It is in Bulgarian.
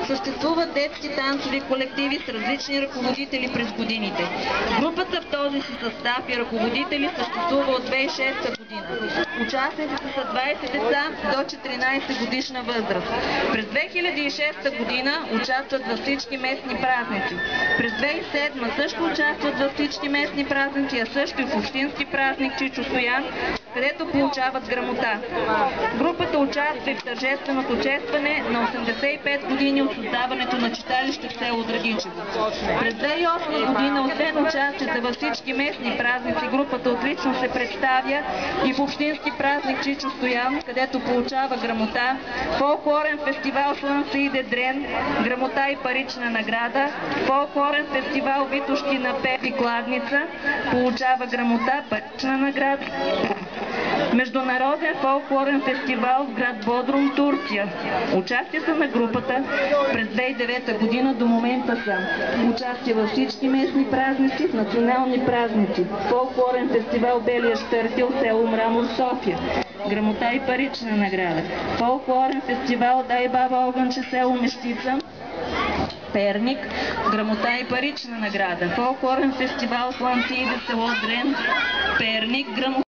Съществуват детски танцови колективи с различни ръководители през годините. Групата в този си състав и ръководители съществува от 2006 година. Участниците са 20 деца до 14 годишна възраст. През 2006 година участват във всички местни празници. През 2007 също участват във всички местни празници, а също и в общински празник Чичо Стоян, където получават грамота. Групата участва и в тържественото честване на 85 години от създаването на читалище в село Драгичево. През 2008 година, освен участието във всички местни празници, групата отлично се представя и в общински празник Чичо Стоян, където получава грамота, фолклорен фестивал Слънце иде дрен, грамота и парична награда, фолклорен фестивал Витушки на Пеп и Кладница, получава грамота, парична награда, Международен фолклорен фестивал в град Бодрум, Турция. Участието на групата през 2009 година до момента са участие във всички местни празници, в национални празници, фолклорен фестивал Белия Щъртил, село Мрамор, София, грамота и парична награда, фолклорен фестивал Дай баба Огънче, село Мещица, Перник, грамота и парична награда, фолклорен фестивал Слънце иде, село Дрен, Перник, грамота